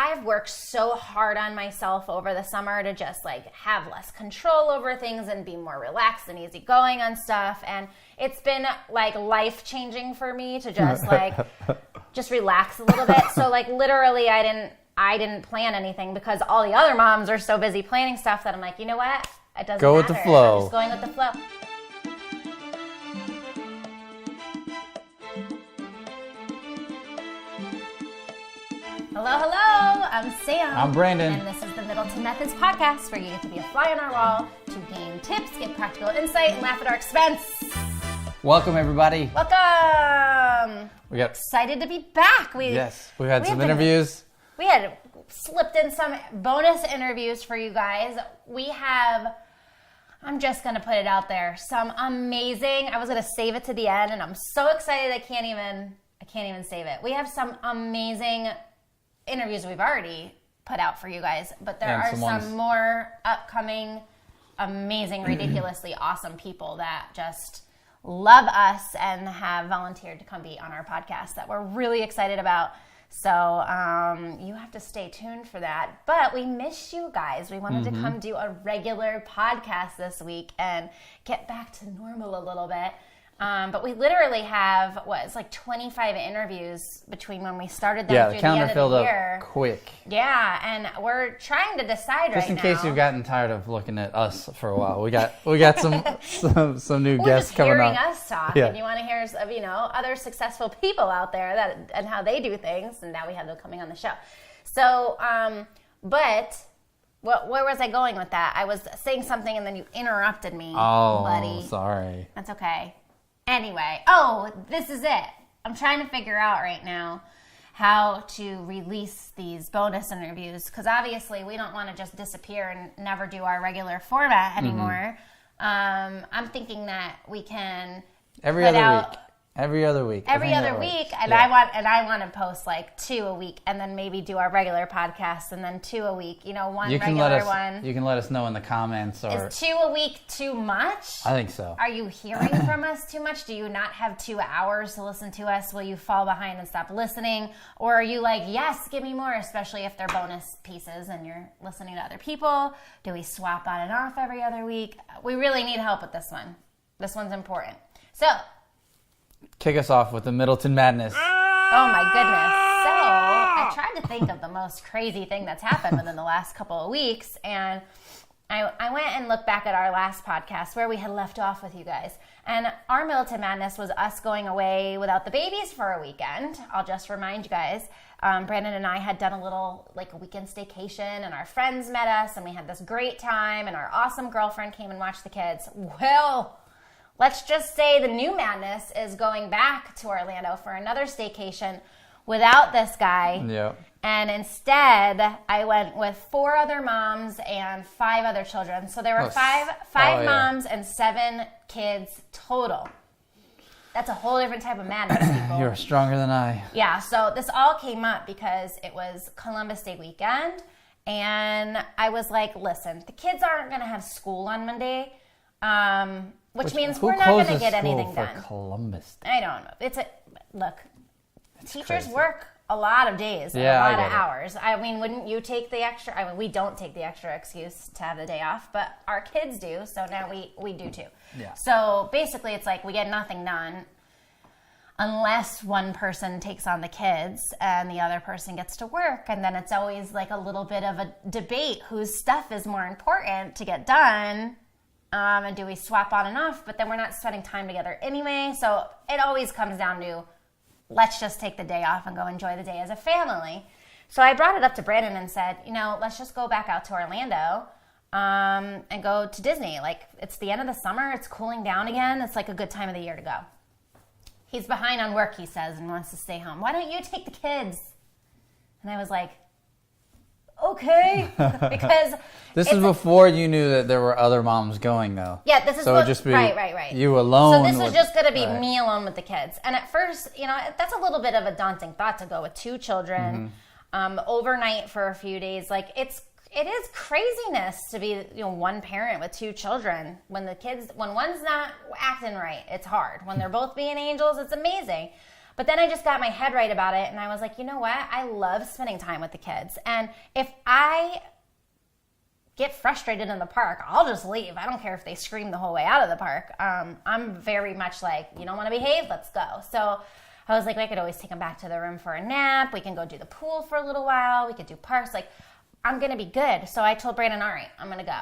I've worked so hard on myself over the summer to just like have less control over things and be more relaxed and easygoing on stuff. And it's been like life-changing for me to just like just relax a little bit. So like literally I didn't plan anything because all the other moms are so busy planning stuff that I'm like, you know what? It doesn't Go matter. with the flow. I'm just going with the flow. Hello, hello. I'm Sam. I'm Brandon. And this is the Middleton Methods podcast where you get to be a fly on our wall to gain tips, get practical insight, and laugh at our expense. Welcome, everybody. Welcome. We got excited to be back. We've had some interviews. We had slipped in some bonus interviews for you guys. We have, I'm just going to put it out there, some amazing, I was going to save it to the end, and I'm so excited I can't even save it. We have some amazing interviews we've already put out for you guys, but there are some more upcoming, amazing, ridiculously awesome people that just love us and have volunteered to come be on our podcast that we're really excited about. So you have to stay tuned for that. But we miss you guys. We wanted to come do a regular podcast this week and get back to normal a little bit. But we literally have, it's like 25 interviews between when we started them through the end of the year. Yeah, the calendar filled up quick. Yeah, and we're trying to decide right now. Just in case you've gotten tired of looking at us for a while, we got some new guests coming up. Hearing us talk, and you want to hear other successful people out there and how they do things, and now we have them coming on the show. So, but where was I going with that? I was saying something, and then you interrupted me, buddy. Sorry. That's okay. Anyway, this is it. I'm trying to figure out right now how to release these bonus interviews because obviously we don't want to just disappear and never do our regular format anymore. I'm thinking that we can Every other week, and I want to post like 2 a week, and then maybe do our regular podcast, and then 2 a week. One regular one. You can let us know in the comments. Or is 2 a week too much? I think so. Are you hearing from us too much? Do you not have 2 hours to listen to us? Will you fall behind and stop listening, or are you like, yes, give me more? Especially if they're bonus pieces and you're listening to other people. Do we swap on and off every other week? We really need help with this one. This one's important. So. Kick us off with the Middleton Madness. Oh my goodness. So I tried to think of the most crazy thing that's happened within the last couple of weeks, and I went and looked back at our last podcast where we had left off with you guys. And our Middleton Madness was us going away without the babies for a weekend. I'll just remind you guys, Brandon and I had done a weekend staycation, and our friends met us, and we had this great time, and our awesome girlfriend came and watched the kids. Well, let's just say the new madness is going back to Orlando for another staycation without this guy. Yeah. And instead, I went with 4 other moms and 5 other children. So there were five moms and 7 kids total. That's a whole different type of madness, people. You're stronger than I. Yeah, so this all came up because it was Columbus Day weekend. And I was like, listen, the kids aren't going to have school on Monday. Which means we're not going to get anything done. Columbus Day? I don't know. Teachers crazy. Work a lot of days and a lot of hours. I mean, wouldn't you take the extra? I mean, we don't take the extra excuse to have the day off, but our kids do, so now we do too. Yeah. So basically, it's like we get nothing done unless one person takes on the kids and the other person gets to work, and then it's always like a little bit of a debate whose stuff is more important to get done. And do we swap on and off? But then we're not spending time together anyway. So it always comes down to, let's just take the day off and go enjoy the day as a family. So I brought it up to Brandon and said, let's just go back out to Orlando and go to Disney. Like, it's the end of the summer. It's cooling down again. It's like a good time of the year to go. He's behind on work, he says, and wants to stay home. Why don't you take the kids? And I was like, okay, because this is before you knew that there were other moms going, though. Yeah, this is so just be right. You alone. So this was just going to be me alone with the kids. And at first, that's a little bit of a daunting thought to go with 2 children overnight for a few days. Like it is craziness to be one parent with 2 children. When one's not acting right, it's hard. When they're both being angels, it's amazing. But then I just got my head right about it, and I was like, you know what? I love spending time with the kids. And if I get frustrated in the park, I'll just leave. I don't care if they scream the whole way out of the park. I'm very much like, you don't want to behave? Let's go. So I was like, I could always take them back to their room for a nap. We can go do the pool for a little while. We could do parks. Like, I'm going to be good. So I told Brandon, all right, I'm going to go.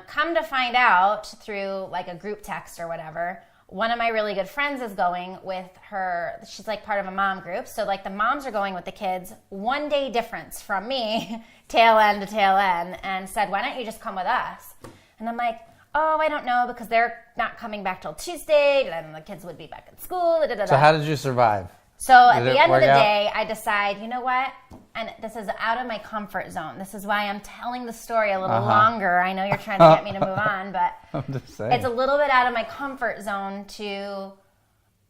Come to find out through like a group text or whatever, one of my really good friends is going with her. She's like part of a mom group. So like the moms are going with the kids, 1 day difference from me, tail end to tail end, and said, why don't you just come with us? And I'm like, oh, I don't know, because they're not coming back till Tuesday, and the kids would be back at school. Da, da, da. So how did you survive? So at the end of the day, I decide, you know what? And this is out of my comfort zone. This is why I'm telling the story a little longer. I know you're trying to get me to move on, but I'm just saying. It's a little bit out of my comfort zone to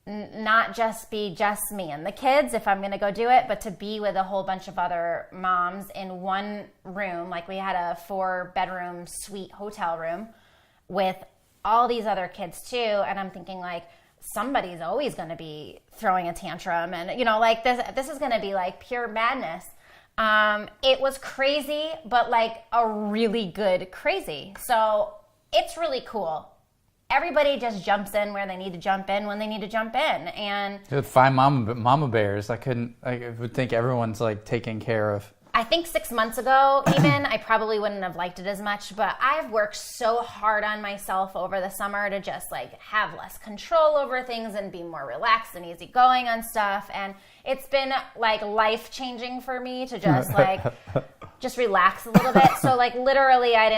not just be just me and the kids if I'm going to go do it, but to be with a whole bunch of other moms in one room. Like we had a 4-bedroom suite hotel room with all these other kids too. And I'm thinking like, somebody's always going to be throwing a tantrum, and you know, like this is going to be like pure madness. It was crazy, but like a really good crazy. So it's really cool. Everybody just jumps in where they need to jump in when they need to jump in, and with 5 mama bears, I would think everyone's like taken care of. I think 6 months ago, even, I probably wouldn't have liked it as much, but I've worked so hard on myself over the summer to just like have less control over things and be more relaxed and easygoing on stuff. And it's been like life-changing for me to just like, just relax a little bit. So like literally I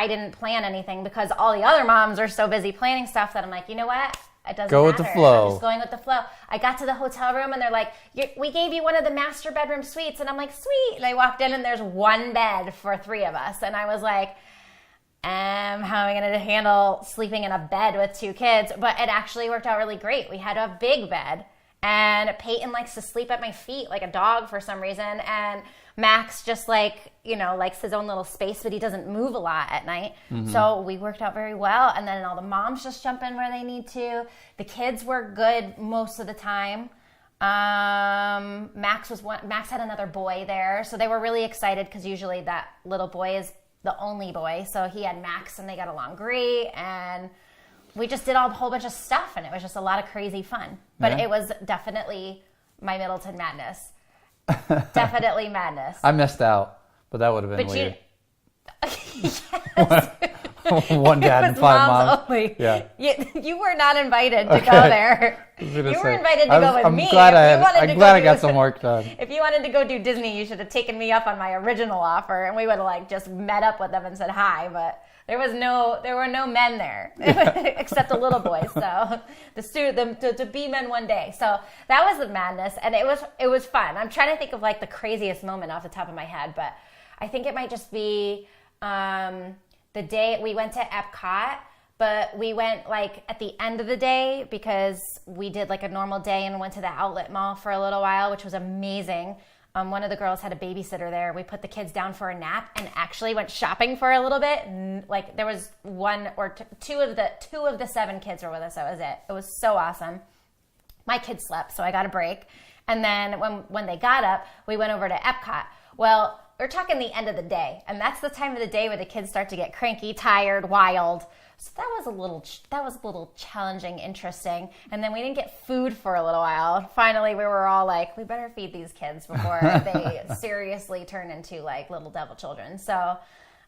didn't plan anything because all the other moms are so busy planning stuff that I'm like, you know what? It doesn't go matter. With the flow. I'm just going with the flow. I got to the hotel room and they're like, we gave you one of the master bedroom suites. And I'm like, sweet. And I walked in and there's one bed for 3 of us. And I was like, how am I going to handle sleeping in a bed with 2 kids? But it actually worked out really great. We had a big bed, and Peyton likes to sleep at my feet like a dog for some reason. And Max just like, you know, likes his own little space, but he doesn't move a lot at night. Mm-hmm. So we worked out very well. And then all the moms just jump in where they need to. The kids were good most of the time. Max had another boy there. So they were really excited because usually that little boy is the only boy. So he had Max and they got along great. And we just did a whole bunch of stuff, and it was just a lot of crazy fun. But It was definitely my Middleton Madness. Definitely madness. I missed out, but that would have been weird. Yes. One dad and 5 moms. Only. Yeah. You were not invited to go there. You were invited to go with me. I'm glad I got some work done. If you wanted to go do Disney, you should have taken me up on my original offer, and we would have like just met up with them and said hi. But there were no men there except the little boys. So to be men one day. So that was the madness, and it was fun. I'm trying to think of like the craziest moment off the top of my head, but I think it might just be the day we went to Epcot. But we went like at the end of the day because we did like a normal day and went to the outlet mall for a little while, which was amazing. One of the girls had a babysitter there. We put the kids down for a nap and actually went shopping for a little bit. Like there was 1 or 2 of the 7 kids were with us. That was it. It was so awesome. My kids slept, so I got a break. And then when they got up, we went over to Epcot. Well, we're talking the end of the day, and that's the time of the day where the kids start to get cranky, tired, wild. So that was a little challenging, interesting. And then we didn't get food for a little while. Finally, we were all like, we better feed these kids before they seriously turn into like little devil children. So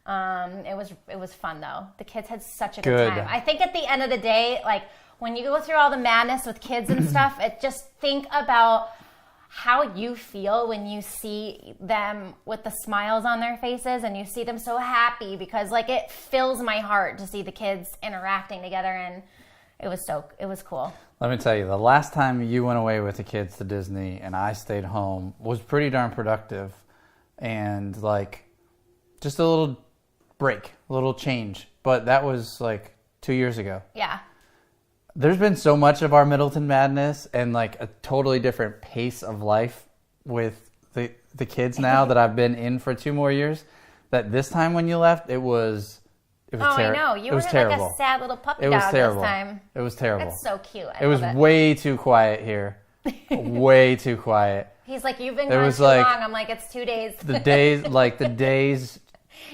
it was fun though. The kids had such a good time. I think at the end of the day, like when you go through all the madness with kids and stuff, just think about how you feel when you see them with the smiles on their faces and you see them so happy, because like it fills my heart to see the kids interacting together, and it was cool. Let me tell you, the last time you went away with the kids to Disney and I stayed home was pretty darn productive, and like just a little break, a little change. But that was like 2 years ago. Yeah. There's been so much of our Middleton Madness and like a totally different pace of life with the kids now that I've been in for 2 more years, that this time when you left, it was It was I know. You were like a sad little puppy dog this time. It was terrible. That's so cute. It was way too quiet here. Way too quiet. He's like, you've been gone too long. I'm like, it's 2 days. The days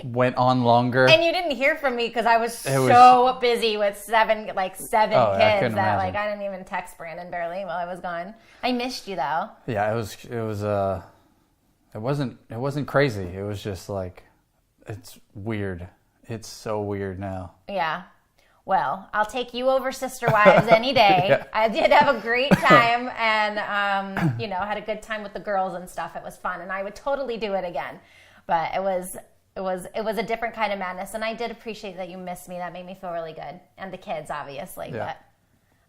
went on longer. And you didn't hear from me because I was so busy with seven kids that imagine. I didn't even text Brandon barely while I was gone. I missed you though. Yeah, it wasn't crazy. It was just like, it's weird. It's so weird now. Yeah. Well, I'll take you over Sister Wives any day. Yeah. I did have a great time and, had a good time with the girls and stuff. It was fun and I would totally do it again. But it was a different kind of madness. And I did appreciate that you missed me. That made me feel really good. And the kids, obviously. Yeah. But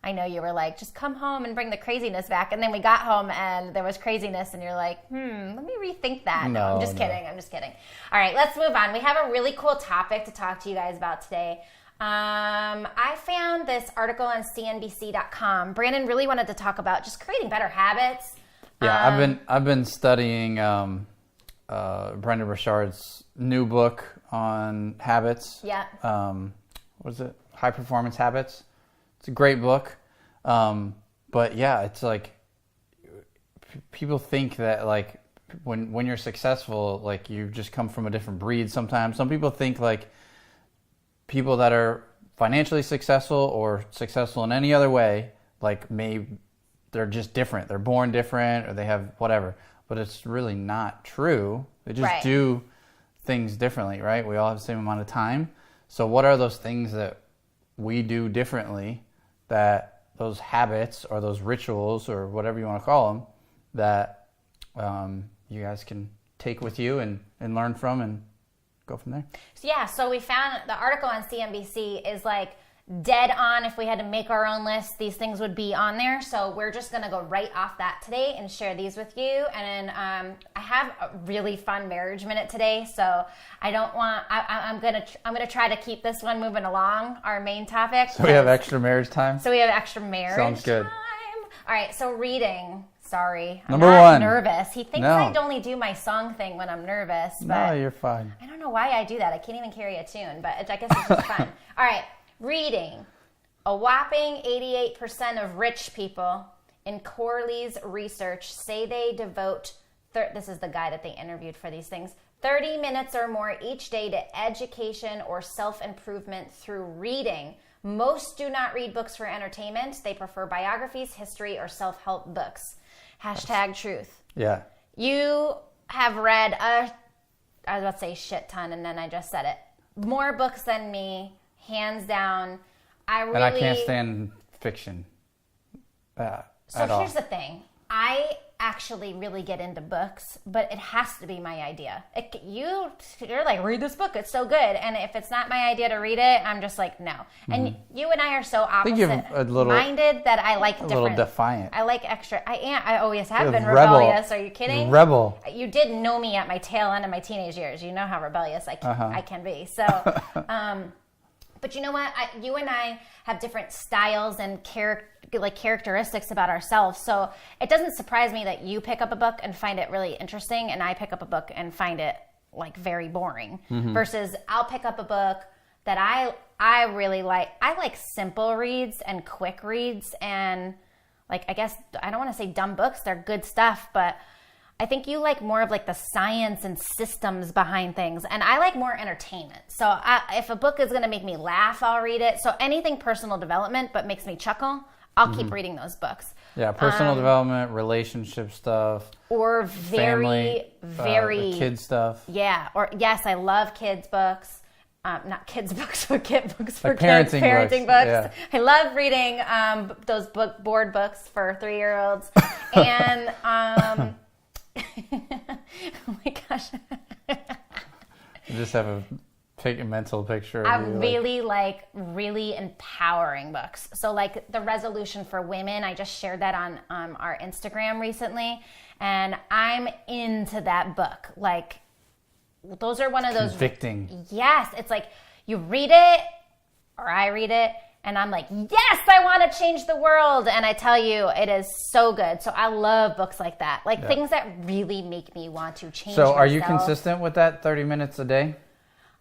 I know you were like, just come home and bring the craziness back. And then we got home and there was craziness and you're like, let me rethink that. No, I'm just kidding. All right, let's move on. We have a really cool topic to talk to you guys about today. I found this article on CNBC.com. Brandon really wanted to talk about just creating better habits. Yeah, I've been studying Brendon Burchard's new book on habits. Yeah. What is it? High Performance Habits. It's a great book. But yeah, it's like people think that like when you're successful, like you just come from a different breed sometimes. Some people think like people that are financially successful or successful in any other way, like they're just different. They're born different or they have whatever. But it's really not true. They just do things differently, right? We all have the same amount of time. So what are those things that we do differently, that those habits or those rituals or whatever you want to call them, that you guys can take with you and learn from and go from there? So we found the article on CNBC is like dead on. If we had to make our own list, these things would be on there. So we're just going to go right off that today and share these with you. And I have a really fun marriage minute today. So I'm going to try to keep this one moving along, our main topic. So we have extra marriage time? Sounds good. Time. All right. So reading. Sorry. Number one. I'm nervous. He thinks I only do my song thing when I'm nervous. But no, you're fine. I don't know why I do that. I can't even carry a tune, but I guess it's just fun. All right. Reading. A whopping 88% of rich people in Corley's research say they devote, this is the guy that they interviewed for these things, 30 minutes or more each day to education or self-improvement through reading. Most do not read books for entertainment. They prefer biographies, history, or self-help books. #truth. Yeah. You have read I was about to say shit ton, and then I just said it. More books than me, hands down. And I can't stand fiction. So here's the thing. I actually really get into books, but it has to be my idea. You're like, read this book. It's so good. And if it's not my idea to read it, I'm just like, no. And you and I are so opposite-minded that I like different. A little defiant. I like extra. I am. I always have been rebellious. Are you kidding? Rebel. You did know me at my tail end of my teenage years. You know how rebellious I can be. So, but you know what? You and I have different styles and characteristics about ourselves. So it doesn't surprise me that you pick up a book and find it really interesting, and I pick up a book and find it like very boring. Versus I'll pick up a book that I really like. I like simple reads and quick reads, and like I guess I don't want to say dumb books. They're good stuff, but I think you like more of like the science and systems behind things, and I like more entertainment. So if a book is going to make me laugh, I'll read it. So anything personal development but makes me chuckle, I'll keep reading those books. Yeah, personal development, relationship stuff, or very kid stuff. Yeah, or yes, I love kids books. Not kids books, but kid books for like kids. Parenting books. Yeah. I love reading those board books for 3-year-olds, and. Oh my gosh. You just have a mental picture of I really like really empowering books. So like The Resolution for Women, I just shared that on our Instagram recently, and I'm into that book. Like those are one of those convicting. Yes, it's like you read it or I read it and I'm like, yes, I want to change the world. And I tell you, it is so good. So I love books like that. Like things that really make me want to change myself. Are you consistent with that 30 minutes a day?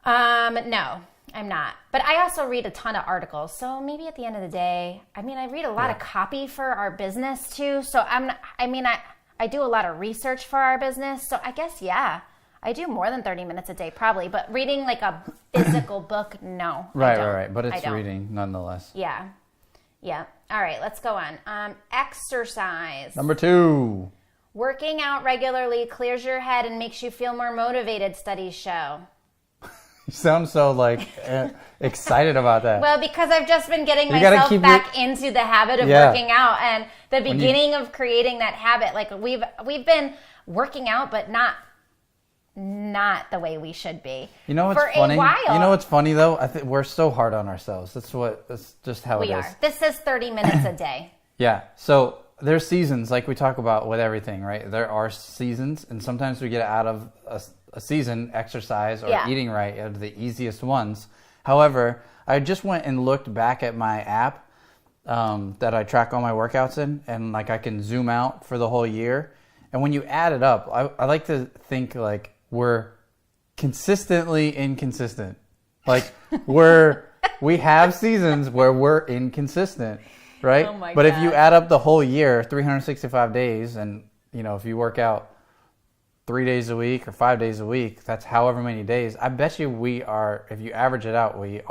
No. I'm not. But I also read a ton of articles. So maybe at the end of the day, I read a lot of copy for our business too. So I do a lot of research for our business. So I guess, I do more than 30 minutes a day probably. But reading like a physical book, no. Right. But it's reading nonetheless. Yeah. All right, let's go on. Exercise. Number 2. Working out regularly clears your head and makes you feel more motivated, studies show. You sound so excited about that. Well, because I've just been getting myself back into the habit of working out, and the beginning of creating that habit. Like we've been working out, but not the way we should be. You know what's funny? A while. You know what's funny though? I think we're so hard on ourselves. That's just how it is. We are. This is 30 minutes a day. Yeah. So there's seasons, like we talk about with everything, right? There are seasons, and sometimes we get out of a season, exercise or eating right, are the easiest ones. However, I just went and looked back at my app that I track all my workouts in, and like I can zoom out for the whole year. And when you add it up, I like to think like we're consistently inconsistent. Like we have seasons where we're inconsistent, right? Oh my God. If you add up the whole year, 365 days, and if you work out 3 days a week or 5 days a week, that's however many days. I bet you we are, if you average it out, we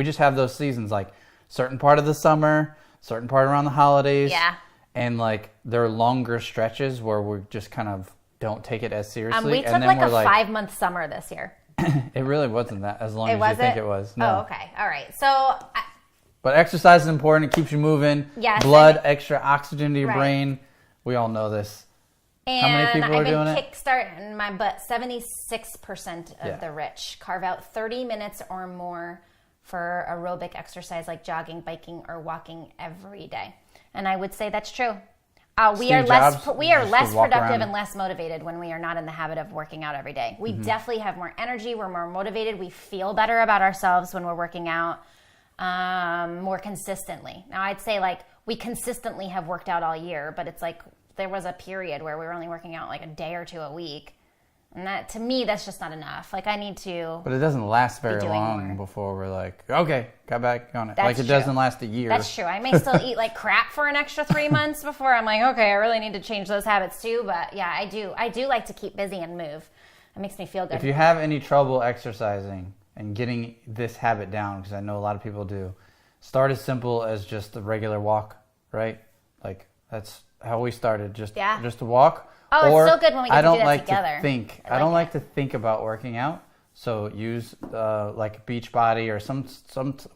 just have those seasons, like certain part of the summer, certain part around the holidays. Yeah. And like there are longer stretches where we just kind of don't take it as seriously. We took like a 5-month summer this year. It really wasn't that as long as you think it was. No. Oh, okay. All right. So. But exercise is important. It keeps you moving. Yes. Blood, extra oxygen to your brain. We all know this. And how many people are doing it? I've been kickstarting my butt. 76% of the rich carve out 30 minutes or more for aerobic exercise like jogging, biking, or walking every day. And I would say that's true. We are less productive and less motivated when we are not in the habit of working out every day. We definitely have more energy. We're more motivated. We feel better about ourselves when we're working out more consistently. Now, I'd say like we consistently have worked out all year, but it's like there was a period where we were only working out like a day or two a week. And that, to me, that's just not enough. Like I need to. But it doesn't last very long before we're like, okay, got back on it. That's like it doesn't last a year. That's true. I may still eat like crap for an extra 3 months before I'm like, okay, I really need to change those habits too. But yeah, I do like to keep busy and move. It makes me feel good. If you have any trouble exercising and getting this habit down, because I know a lot of people do, start as simple as just a regular walk, right? Like that's how we started. Just to walk. Oh, it's so good when we get to do that together. I don't like to think about working out. So use like Beachbody or some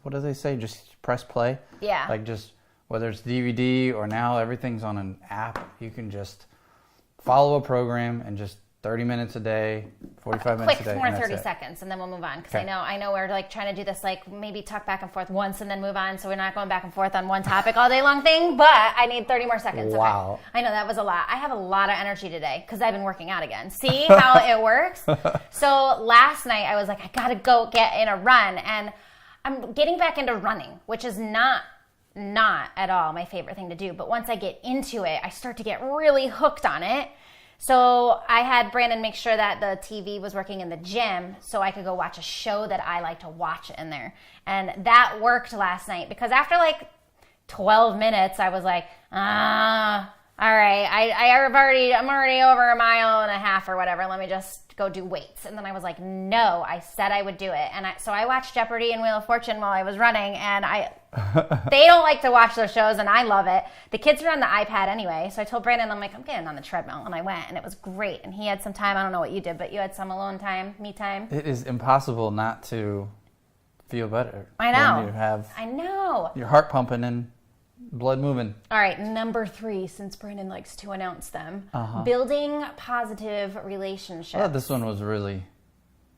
what do they say? Just press play. Yeah. Like just whether it's DVD or now everything's on an app. You can just follow a program and just 30 minutes a day, 45 minutes a day. Quick, more 30 seconds, and then we'll move on. Because I know we're like trying to do this, like maybe talk back and forth once and then move on. So we're not going back and forth on one topic all day long thing. But I need 30 more seconds. Wow. Okay. I know that was a lot. I have a lot of energy today because I've been working out again. See how it works? So last night I was like, I gotta go get in a run, and I'm getting back into running, which is not at all my favorite thing to do. But once I get into it, I start to get really hooked on it. So I had Brandon make sure that the TV was working in the gym so I could go watch a show that I like to watch in there. And that worked last night because after like 12 minutes, I was like, all right, I'm already over a mile and a half or whatever. Let me just go do weights. And then I was like, no, I said I would do it. And so I watched Jeopardy and Wheel of Fortune while I was running, and they don't like to watch those shows, and I love it. The kids are on the iPad anyway, so I told Brandon, I'm like, I'm getting on the treadmill, and I went, and it was great. And he had some time. I don't know what you did, but you had some alone time, me time. It is impossible not to feel better. I know. When you have your heart pumping and blood moving. All right, number 3, since Brandon likes to announce them. Building positive relationships. I thought this one was really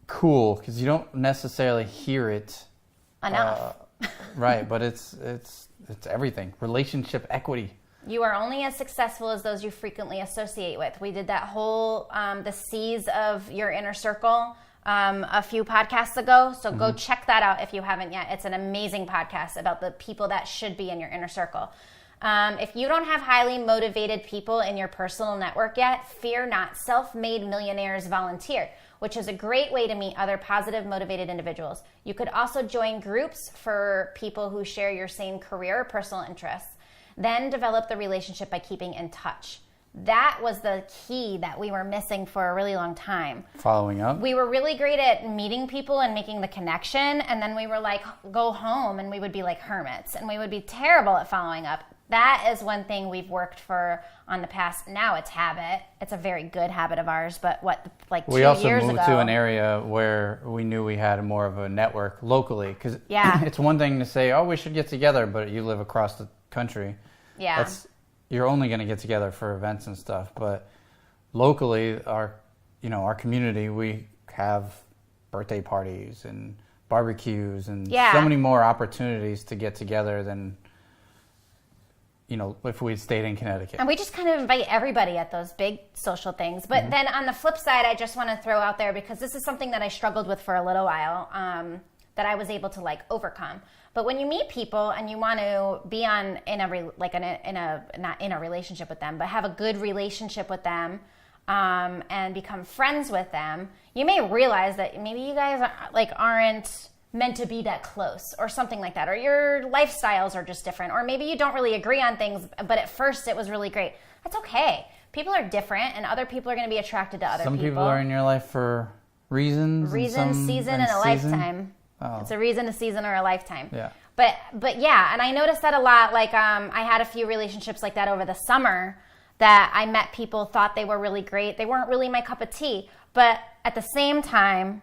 cool because you don't necessarily hear it enough. Right, but it's everything. Relationship equity. You are only as successful as those you frequently associate with. We did that whole the C's of your inner circle a few podcasts ago. So go check that out if you haven't yet. It's an amazing podcast about the people that should be in your inner circle. If you don't have highly motivated people in your personal network yet, fear not. Self-made millionaires volunteer, which is a great way to meet other positive, motivated individuals. You could also join groups for people who share your same career or personal interests. Then develop the relationship by keeping in touch. That was the key that we were missing for a really long time. Following up. We were really great at meeting people and making the connection, and then we were like, go home, and we would be like hermits, and we would be terrible at following up. That is one thing we've worked for on the past. Now it's habit. It's a very good habit of ours, but like 2 years ago. We also moved to an area where we knew we had more of a network locally, because it's one thing to say, oh, we should get together, but you live across the country. Yeah. You're only going to get together for events and stuff, but locally, our community, we have birthday parties and barbecues and so many more opportunities to get together than if we stayed in Connecticut. And we just kind of invite everybody at those big social things. But then on the flip side, I just want to throw out there, because this is something that I struggled with for a little while, that I was able to like overcome. But when you meet people and you want to be not in a relationship with them, but have a good relationship with them, and become friends with them, you may realize that maybe you guys aren't meant to be that close or something like that, or your lifestyles are just different, or maybe you don't really agree on things, but at first it was really great. That's okay. People are different, and other people are going to be attracted to other people. Some people are in your life for reasons. Season, and a lifetime. Oh. It's a reason, a season, or a lifetime. Yeah. But yeah, and I noticed that a lot. Like I had a few relationships like that over the summer that I met people, thought they were really great. They weren't really my cup of tea. But at the same time,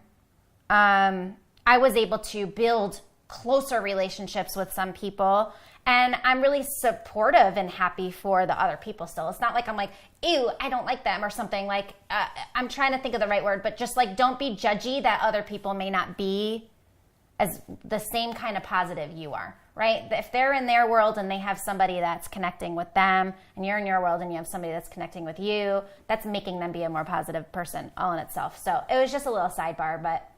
I was able to build closer relationships with some people, and I'm really supportive and happy for the other people still. It's not like I'm like, ew, I don't like them or something. Like, I'm trying to think of the right word, but just like, don't be judgy that other people may not be as the same kind of positive you are, right? If they're in their world and they have somebody that's connecting with them, and you're in your world and you have somebody that's connecting with you, that's making them be a more positive person all in itself. So it was just a little sidebar, but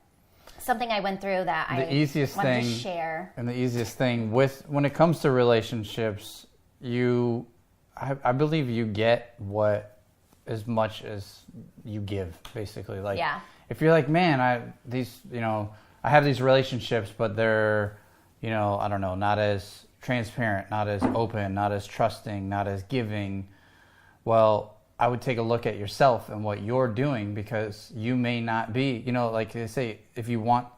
something I went through that I wanted to share. And the easiest thing when it comes to relationships, I believe you get as much as you give, basically. Like, if you're like, man, I have these relationships, but they're, I don't know, not as transparent, not as open, not as trusting, not as giving. Well, I would take a look at yourself and what you're doing, because you may not be, like they say, if you want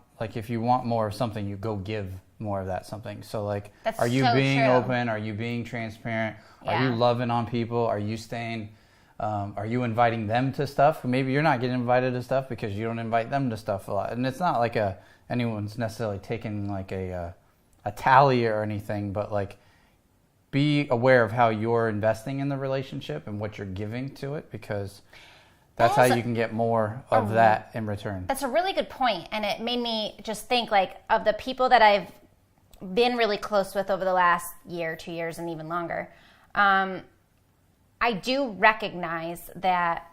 more of something, you go give more of that something. So like, that's are you so being true. Open? Are you being transparent? Are you loving on people? Are you staying, are you inviting them to stuff? Maybe you're not getting invited to stuff because you don't invite them to stuff a lot. And it's not like anyone's necessarily taking like a tally or anything, but like, be aware of how you're investing in the relationship and what you're giving to it, because that's how you can get more of that in return. That's a really good point, and it made me just think like of the people that I've been really close with over the last year, 2 years, and even longer. I do recognize that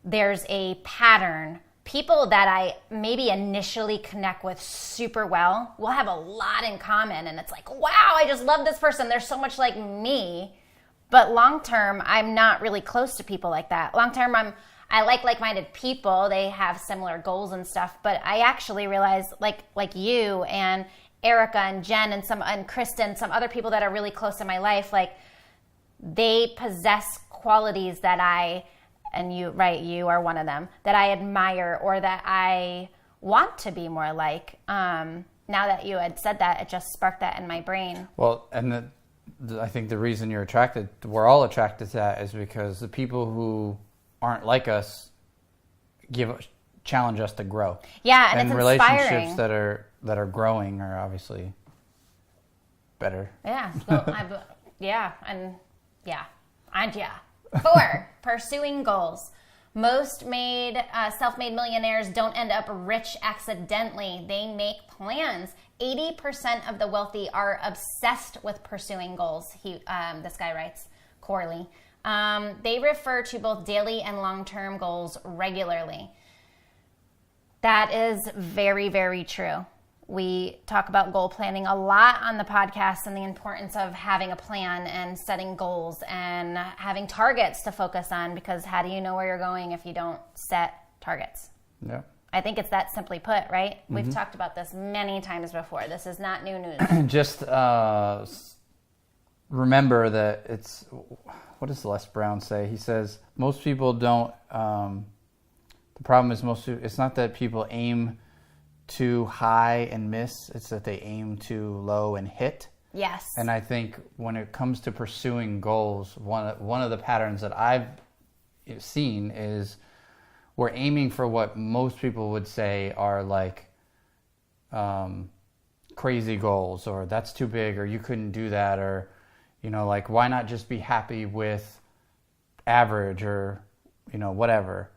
there's a pattern. People that I maybe initially connect with super well will have a lot in common, and it's like, wow, I just love this person. They're so much like me. But long term, I'm not really close to people like that. Long term, I like-minded people. They have similar goals and stuff. But I actually realize, like you and Erica and Jen and Kristen, some other people that are really close in my life, like they possess qualities that and you are one of them, that I admire or that I want to be more like. Now that you had said that, it just sparked that in my brain. Well, and I think the reason we're all attracted to that, is because the people who aren't like us challenge us to grow. Yeah, and it's relationships inspiring. that are growing are obviously better. Yeah. Well, 4, pursuing goals. Most self-made millionaires don't end up rich accidentally. They make plans. 80% of the wealthy are obsessed with pursuing goals. This guy writes, Corley. They refer to both daily and long-term goals regularly. That is very, very true. We talk about goal planning a lot on the podcast and the importance of having a plan and setting goals and having targets to focus on, because how do you know where you're going if you don't set targets? Yeah. I think it's that simply put, right? We've talked about this many times before. This is not new news. Just remember that it's, what does Les Brown say? He says, most people don't, the problem is it's not that people aim too high and miss, it's that they aim too low and hit. Yes. And I think when it comes to pursuing goals, one of the patterns that I've seen is we're aiming for what most people would say are like crazy goals, or that's too big, or you couldn't do that, or, you know, like, why not just be happy with average, or, you know, whatever.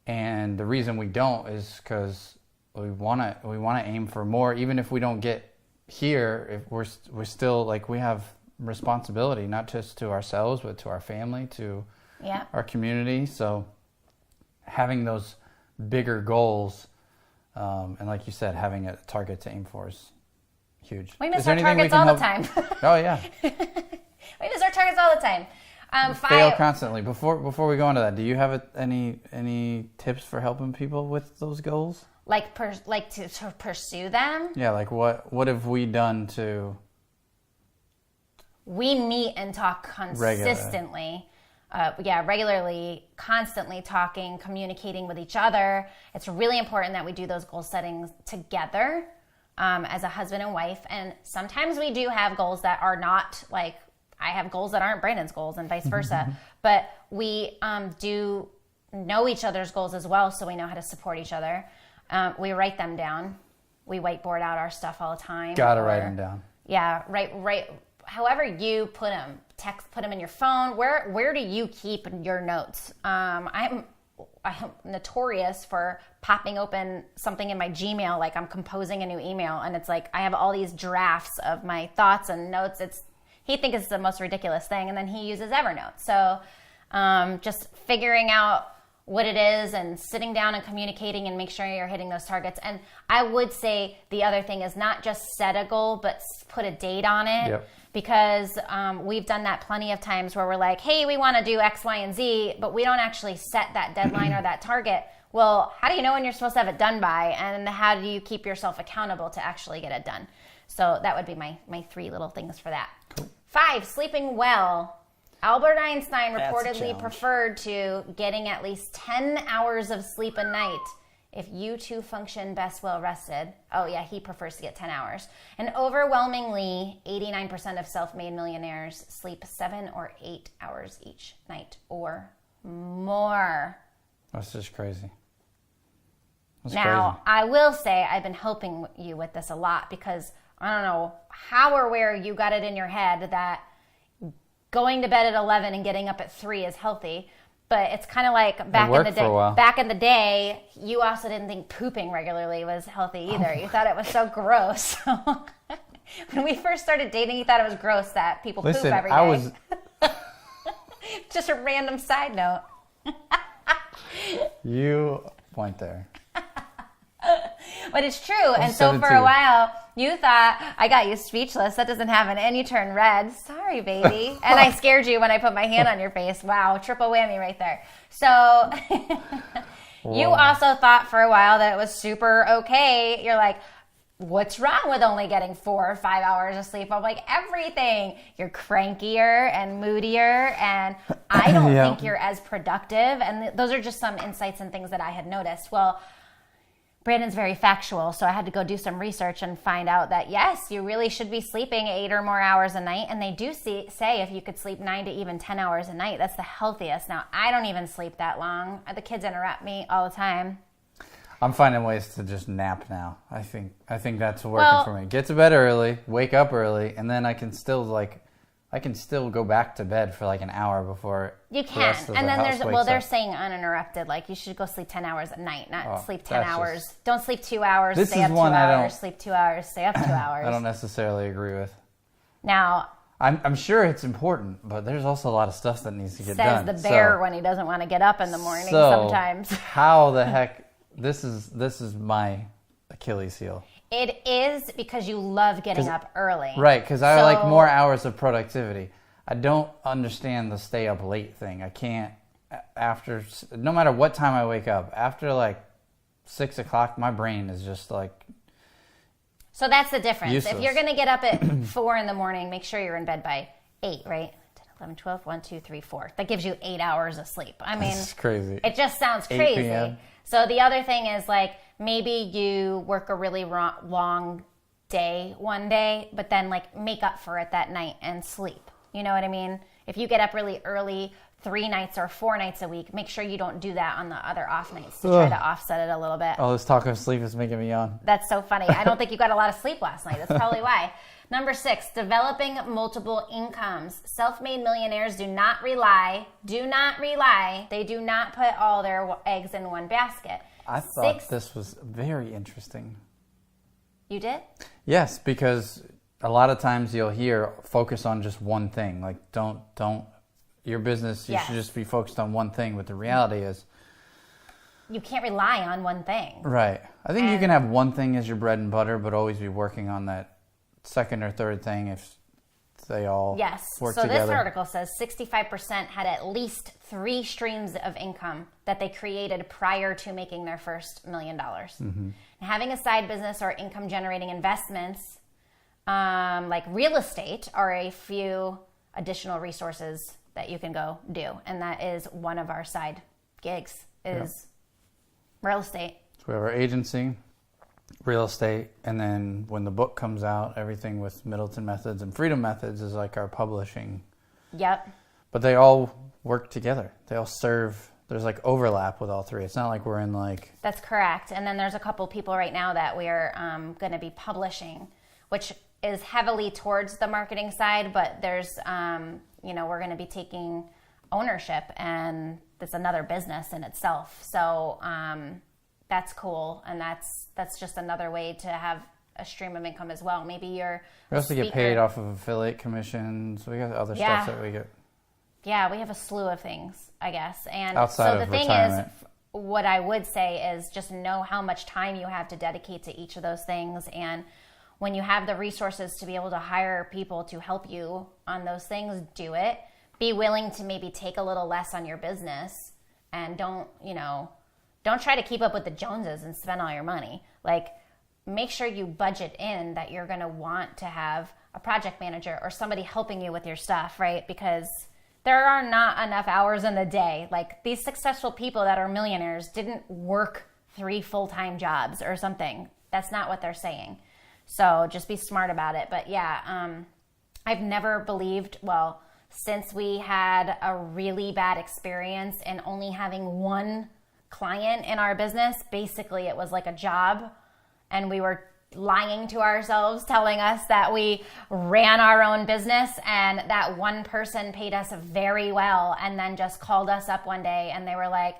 And the reason we don't is because we want to aim for more, even if we don't get here. If we're still, like, we have responsibility, not just to ourselves, but to our family, to our community. So having those bigger goals, and like you said, having a target to aim for is huge. We miss our targets all the time. Oh yeah. We miss our targets all the time. Fail constantly. Before we go into that, do you have any tips for helping people with those goals? Like to pursue them? Yeah, like what have we done to... We meet and talk consistently. Regularly, constantly talking, communicating with each other. It's really important that we do those goal settings together as a husband and wife. And sometimes we do have goals that are not, like, I have goals that aren't Brandon's goals and vice versa. But we do know each other's goals as well, so we know how to support each other. We write them down. We whiteboard out our stuff all the time. Gotta write them down. Yeah, right. However you put them, put them in your phone. Where do you keep your notes? I'm notorious for popping open something in my Gmail, like I'm composing a new email, and it's like I have all these drafts of my thoughts and notes. He thinks it's the most ridiculous thing, and then he uses Evernote. So just figuring out what it is and sitting down and communicating and make sure you're hitting those targets. And I would say the other thing is not just set a goal, but put a date on it. Yep. Because we've done that plenty of times where we're like, hey, we want to do X, Y, and Z, but we don't actually set that deadline or that target. Well, how do you know when you're supposed to have it done by? And how do you keep yourself accountable to actually get it done? So that would be my 3 little things for that. Cool. 5, sleeping well. Albert Einstein reportedly challenge. preferred to getting at least 10 hours of sleep a night. If you two function best well rested. Oh yeah, he prefers to get 10 hours. And overwhelmingly, 89% of self-made millionaires sleep 7 or 8 hours each night or more. That's just crazy. Now, I will say I've been helping you with this a lot, because I don't know how or where you got it in your head that going to bed at 11 and getting up at 3 is healthy. But it's kind of like back in the day, you also didn't think pooping regularly was healthy either. You thought it was so gross. When we first started dating, you thought it was gross that people poop every day. Just a random side note. You went there. But it's true. And so for a while, you thought, I got you speechless. That doesn't happen. And you turned red. Sorry, baby. And I scared you when I put my hand on your face. Wow, triple whammy right there. So you also thought for a while that it was super okay. You're like, what's wrong with only getting 4 or 5 hours of sleep? I'm like, everything. You're crankier and moodier, and I don't think you're as productive. And those are just some insights and things that I had noticed. Well, Brandon's very factual, so I had to go do some research and find out that, yes, you really should be sleeping 8 or more hours a night. And they do say if you could sleep 9 to even 10 hours a night, that's the healthiest. Now, I don't even sleep that long. The kids interrupt me all the time. I'm finding ways to just nap now. I think that's working for me. Get to bed early, wake up early, and then I can still go back to bed for like an hour before you can. And then they're saying uninterrupted, like you should go sleep 10 hours at night, not sleep 10 hours. Don't sleep 2 hours, stay up 2 hours, sleep 2 hours, stay up 2 hours. I don't necessarily agree with. Now, I'm sure it's important, but there's also a lot of stuff that needs to get done. Says the bear when he doesn't want to get up in the morning sometimes. How the heck, this is my Achilles heel. It is because you love getting up early. Right, because I like more hours of productivity. I don't understand the stay up late thing. I can't, no matter what time I wake up, after like 6 o'clock, my brain is just like... So that's the difference. Useless. If you're going to get up at 4 in the morning, make sure you're in bed by 8, right? 10, 11, 12, 1, 2, 3, 4. That gives you 8 hours of sleep. I mean, it's crazy. It just sounds 8 crazy. PM. So the other thing is like maybe you work a really long day one day, but then like make up for it that night and sleep. You know what I mean? If you get up really early 3 nights or 4 nights a week, make sure you don't do that on the other off nights to try to offset it a little bit. All this talk of sleep is making me yawn. That's so funny. I don't think you got a lot of sleep last night. That's probably why. Number 6, developing multiple incomes. Self-made millionaires do not rely. They do not put all their eggs in one basket. I thought this was very interesting. You did? Yes, because a lot of times you'll hear focus on just one thing. Like don't your business, you should just be focused on one thing, but the reality is you can't rely on one thing. Right. I think you can have one thing as your bread and butter, but always be working on that second or third thing if they all work together. So this article says 65% had at least 3 streams of income that they created prior to making their first $1 million. Mm-hmm. And having a side business or income generating investments like real estate are a few additional resources that you can go do. And that is one of our side gigs is real estate. So we have our agency, real estate, and then when the book comes out, everything with Middleton Methods and Freedom Methods is like our publishing. Yep. But they all work together. They all serve. There's like overlap with all 3. It's not like we're in like... That's correct. And then there's a couple people right now that we're going to be publishing, which is heavily towards the marketing side, but there's, we're going to be taking ownership, and it's another business in itself. So that's cool, and that's just another way to have a stream of income as well. Maybe you're we also get paid off of affiliate commissions. We got other stuff that we get. Yeah, we have a slew of things, I guess. And outside so the of thing retirement. is, what I would say is just know how much time you have to dedicate to each of those things, and when you have the resources to be able to hire people to help you on those things, do it. Be willing to maybe take a little less on your business, and don't try to keep up with the Joneses and spend all your money. Like, make sure you budget in that you're going to want to have a project manager or somebody helping you with your stuff, right? Because there are not enough hours in the day. Like, these successful people that are millionaires didn't work 3 full-time jobs or something. That's not what they're saying. So just be smart about it. But yeah, I've never believed, since we had a really bad experience in only having one client in our business, basically it was like a job, and we were lying to ourselves, telling us that we ran our own business, and that one person paid us very well and then just called us up one day and they were like,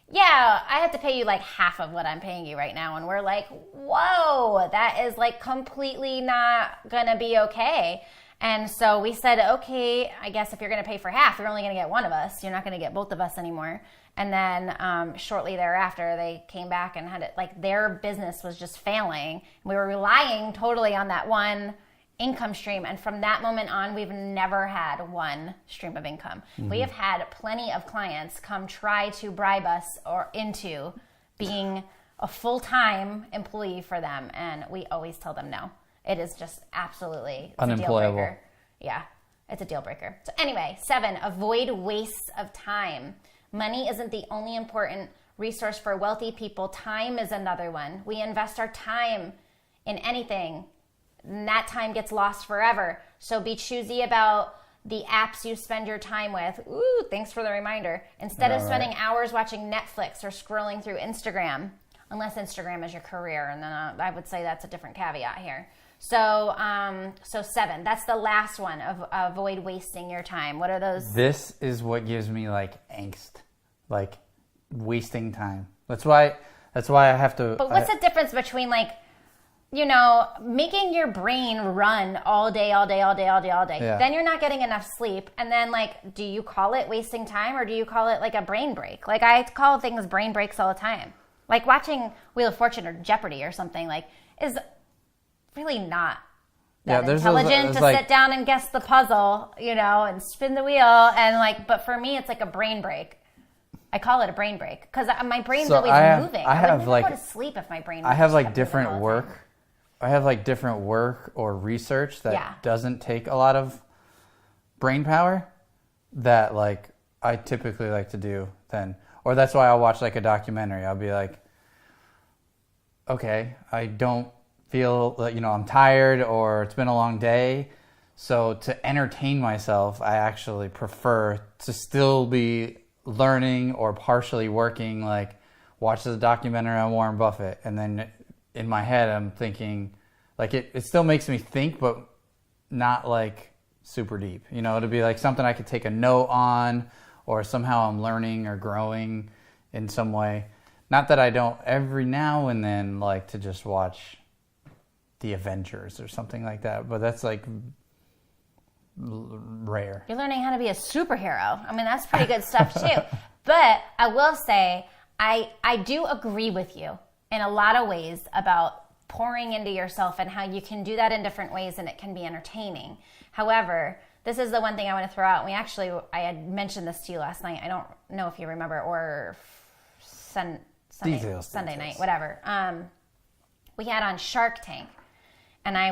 yeah, I have to pay you like half of what I'm paying you right now. And we're like, whoa, that is like completely not gonna be okay. And so we said, okay, I guess if you're gonna pay for half, you're only gonna get one of us. You're not gonna get both of us anymore. And then shortly thereafter, they came back and had it, like, their business was just failing. We were relying totally on that one income stream. And from that moment on, we've never had one stream of income. Mm-hmm. We have had plenty of clients come try to bribe us or into being a full-time employee for them. And we always tell them no. It is just absolutely unemployable. A deal breaker. Yeah, it's a deal breaker. So anyway, 7, avoid wastes of time. Money isn't the only important resource for wealthy people. Time is another one. We invest our time in anything, and that time gets lost forever. So be choosy about the apps you spend your time with. Ooh, thanks for the reminder. Instead of spending hours watching Netflix or scrolling through Instagram, unless Instagram is your career, and then I would say that's a different caveat here. So 7, that's the last one of avoid wasting your time. What are those? This is what gives me like angst, like wasting time. That's why I have to. But what's the difference between like, making your brain run all day? Yeah. Then you're not getting enough sleep. And then like, do you call it wasting time, or do you call it like a brain break? Like, I call things brain breaks all the time. Like watching Wheel of Fortune or Jeopardy or something, like, is really not Yeah, that intelligent to sit down and guess the puzzle, and spin the wheel. And but for me, it's like a brain break. I call it a brain break because my brain's always moving. I would never go to sleep if my brain was I have just different work. I have different work or research that doesn't take a lot of brain power that I typically like to do then. Or that's why I'll watch a documentary. I'll be like, okay, I don't feel I'm tired or it's been a long day. So to entertain myself, I actually prefer to still be learning or partially working, watch the documentary on Warren Buffett. And then in my head, I'm thinking it still makes me think, but not super deep, to be something I could take a note on or somehow I'm learning or growing in some way. Not that I don't every now and then like to just watch the Avengers or something like that, but that's rare. You're learning how to be a superhero. I mean, that's pretty good stuff too. But I will say, I do agree with you in a lot of ways about pouring into yourself and how you can do that in different ways and it can be entertaining. However, this is the one thing I want to throw out. I had mentioned this to you last night. I don't know if you remember, or Sunday night, whatever. We had on Shark Tank, and I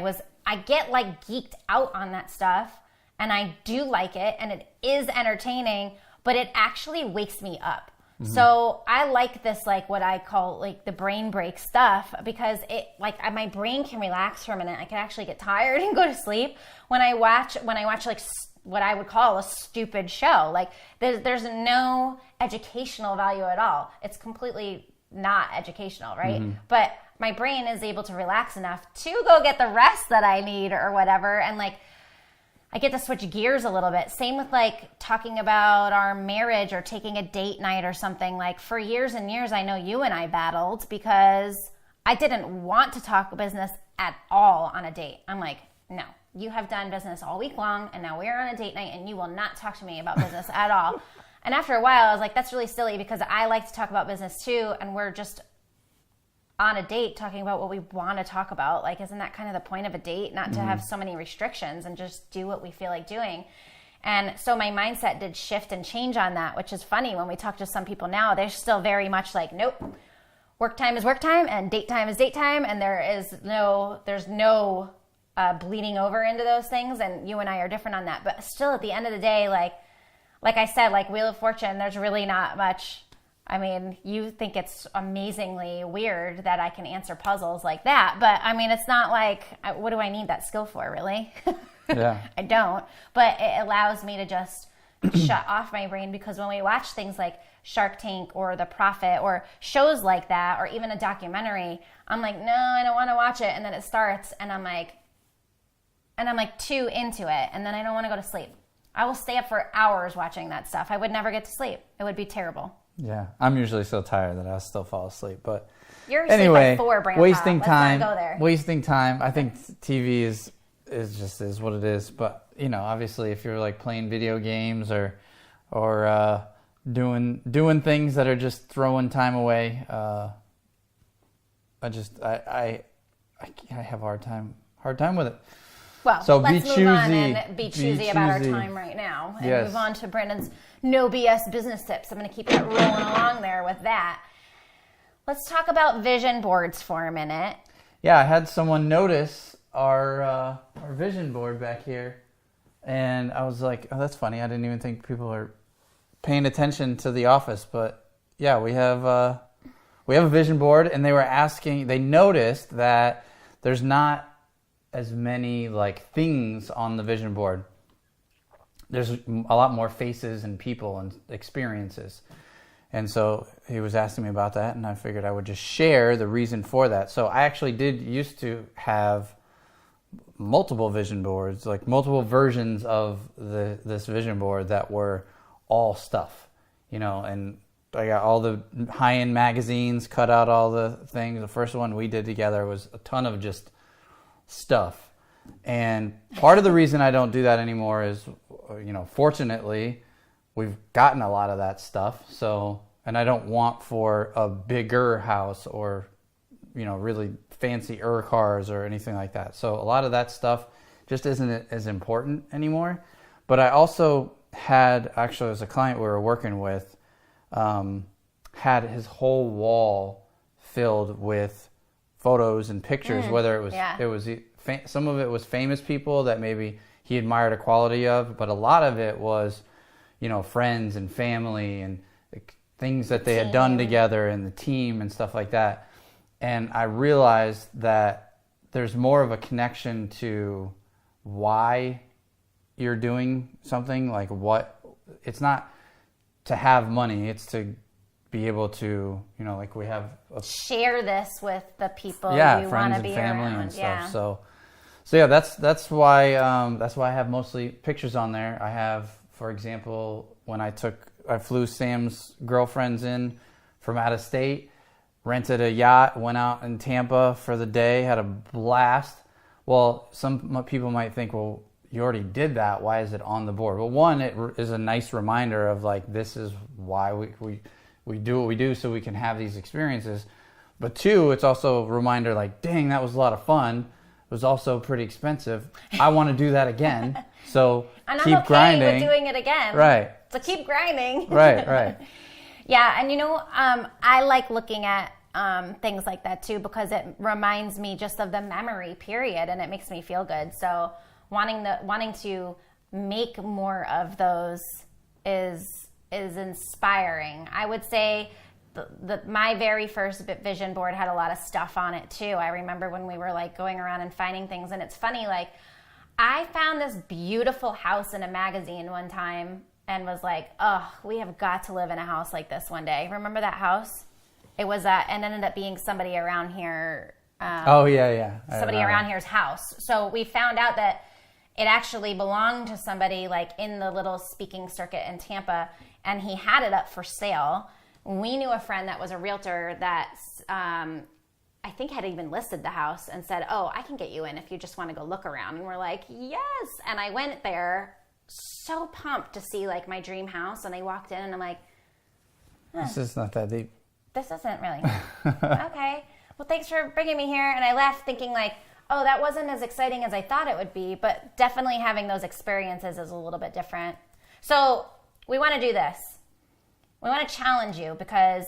get geeked out on that stuff, and I do like it, and it is entertaining, but it actually wakes me up. Mm-hmm. So I like this, what I call the brain break stuff, because it my brain can relax for a minute. I can actually get tired and go to sleep when I watch what I would call a stupid show. There's no educational value at all. It's completely not educational, right? Mm-hmm. But my brain is able to relax enough to go get the rest that I need or whatever, and I get to switch gears a little bit. Same with talking about our marriage or taking a date night or something. For years and years, I know you and I battled because I didn't want to talk business at all on a date. I'm no, you have done business all week long and now we're on a date night and you will not talk to me about business at all. And after a while, I was that's really silly because I like to talk about business too, and we're just on a date talking about what we want to talk about. Isn't that kind of the point of a date? Not to have so many restrictions and just do what we feel like doing. And so my mindset did shift and change on that, which is funny. When we talk to some people now, they're still very much nope, work time is work time and date time is date time. And there's no bleeding over into those things. And you and I are different on that. But still at the end of the day, like I said, Wheel of Fortune, there's really not much. I mean, you think it's amazingly weird that I can answer puzzles like that, but I mean, it's not what do I need that skill for, really? Yeah. I don't, but it allows me to just shut off my brain, because when we watch things like Shark Tank or The Profit or shows like that, or even a documentary, I'm no, I don't want to watch it. And then it starts and I'm too into it. And then I don't want to go to sleep. I will stay up for hours watching that stuff. I would never get to sleep. It would be terrible. Yeah, I'm usually so tired that I'll still fall asleep. But you're anyway, asleep by 4, Brandon. wasting time. Let's not go there. Wasting time. I think TV is just what it is. But obviously, if you're playing video games or doing things that are just throwing time away, I have a hard time with it. Well, so let's be move choosy. on and be choosy about our time right now, and move on to Brandon's no BS business tips. I'm going to keep that rolling along there with that. Let's talk about vision boards for a minute. Yeah, I had someone notice our vision board back here, and I was like, "Oh, that's funny. I didn't even think people are paying attention to the office." But yeah, we have a vision board, and they noticed that there's not as many things on the vision board. There's a lot more faces and people and experiences. And so he was asking me about that, and I figured I would just share the reason for that. So I actually used to have multiple vision boards, multiple versions of this vision board that were all stuff, and I got all the high-end magazines, cut out all the things. The first one we did together was a ton of just stuff. And part of the reason I don't do that anymore is, fortunately, we've gotten a lot of that stuff. So, and I don't want for a bigger house or really fancy cars or anything like that. So a lot of that stuff just isn't as important anymore. But I also had, actually, as a client we were working with, had his whole wall filled with photos and pictures, whether it was some of it was famous people that maybe he admired a quality of, but a lot of it was, friends and family and things that they had done together and the team and stuff like that. And I realized that there's more of a connection to why you're doing something, like it's not to have money, it's to be able to, like we have share this with the people you want to be family around. And stuff. So yeah, that's why I have mostly pictures on there. I have, for example, when I flew Sam's girlfriends in from out of state, rented a yacht, went out in Tampa for the day, had a blast. Well, some people might think, well, you already did that. Why is it on the board? Well, one, it is a nice reminder of like, this is why we do what we do, so we can have these experiences. But two, it's also a reminder like, dang, that was a lot of fun. It was also pretty expensive. I want to do that again. So and keep I'm okay grinding. with doing it again. Right. So keep grinding. Right. Yeah, and I like looking at things like that too, because it reminds me just of the memory period, and it makes me feel good. So wanting to make more of those is inspiring. I would say my very first vision board had a lot of stuff on it too. I remember when we were like going around and finding things, and it's funny, like I found this beautiful house in a magazine one time and was like, oh, we have got to live in a house like this one day. Remember that house? It was and ended up being somebody around here. Somebody around here's house. So we found out that it actually belonged to somebody like in the little speaking circuit in Tampa, and he had it up for sale. We knew a friend that was a realtor that I think had even listed the house and said, oh, I can get you in if you just want to go look around. And we're like, yes. And I went there so pumped to see like my dream house. And I walked in and I'm like, this is not that deep. This isn't really. Okay. Well, thanks for bringing me here. And I left thinking like, oh, that wasn't as exciting as I thought it would be, but definitely having those experiences is a little bit different. So we want to do this. We want to challenge you, because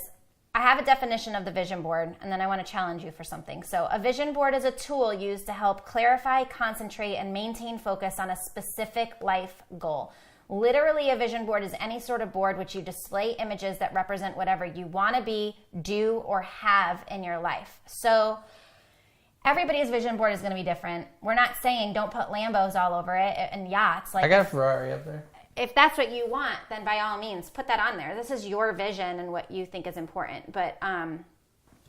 I have a definition of the vision board, and then I want to challenge you for something. So a vision board is a tool used to help clarify, concentrate, and maintain focus on a specific life goal. Literally, a vision board is any sort of board which you display images that represent whatever you want to be, do, or have in your life. So everybody's vision board is going to be different. We're not saying don't put Lambos all over it and yachts. Like, I got a Ferrari up there. If that's what you want, then by all means, put that on there. This is your vision and what you think is important. But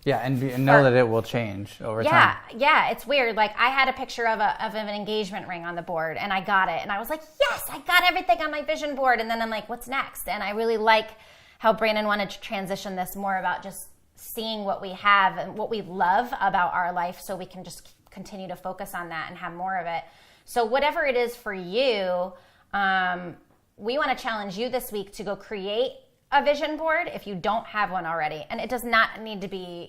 yeah, and know that it will change over time. Yeah, it's weird. Like I had a picture of an engagement ring on the board, and I got it, and I was like, yes, I got everything on my vision board. And then I'm like, what's next? And I really like how Brandon wanted to transition this more about just seeing what we have and what we love about our life, so we can just continue to focus on that and have more of it. So whatever it is for you, we want to challenge you this week to go create a vision board if you don't have one already. And it does not need to be,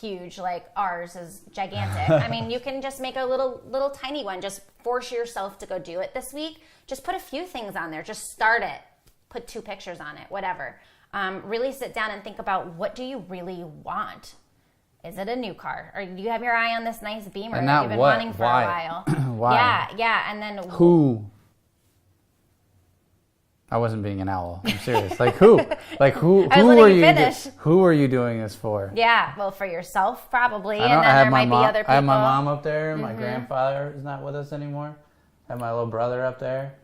huge like ours is gigantic. I mean, you can just make a little tiny one. Just force yourself to go do it this week. Just put a few things on there. Just start it. Put 2 pictures on it, whatever. Really sit down and think about, what do you really want? Is it a new car? Or do you have your eye on this nice Beamer that you've been wanting for a while? Why? Yeah. And then who? I wasn't being an owl. I'm serious. Like who? Like who are you? Who are you doing this for? Yeah, well, for yourself probably, and then there might be other people. I have my mom up there. My grandfather is not with us anymore. I have my little brother up there.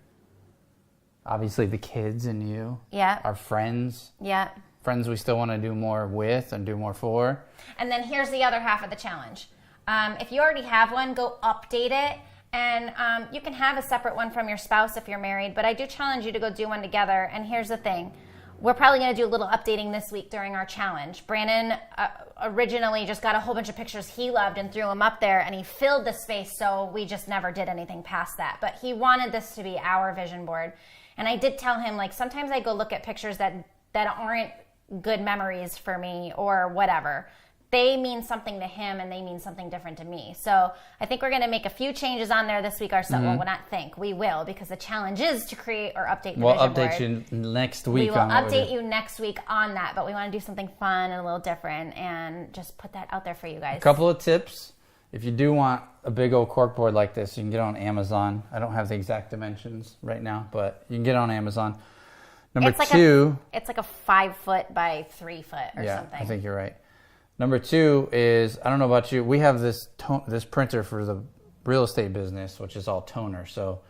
Obviously, the kids and you. Yeah. Our friends. Yeah. Friends we still want to do more with and do more for. And then here's the other half of the challenge. If you already have one, go update it. And you can have a separate one from your spouse if you're married, but I do challenge you to go do one together. And here's the thing. We're probably going to do a little updating this week during our challenge. Brandon originally just got a whole bunch of pictures he loved and threw them up there, and he filled the space, so we just never did anything past that. But he wanted this to be our vision board. And I did tell him, like, sometimes I go look at pictures that aren't good memories for me or whatever. they mean something to him and they mean something different to me. So I think we're going to make a few changes on there this week ourselves. Well, we'll not think. We will, because the challenge is to create or update the vision board. We'll update you next week. We will update you next week on that, but we want to do something fun and a little different and just put that out there for you guys. A couple of tips. If you do want a big old corkboard like this, you can get it on Amazon. I don't have the exact dimensions right now, but you can get it on Amazon. Number two. It's like a 5 foot by 3 foot or yeah, something. I think you're right. Number two is, I don't know about you, we have this printer for the real estate business, which is all toner. So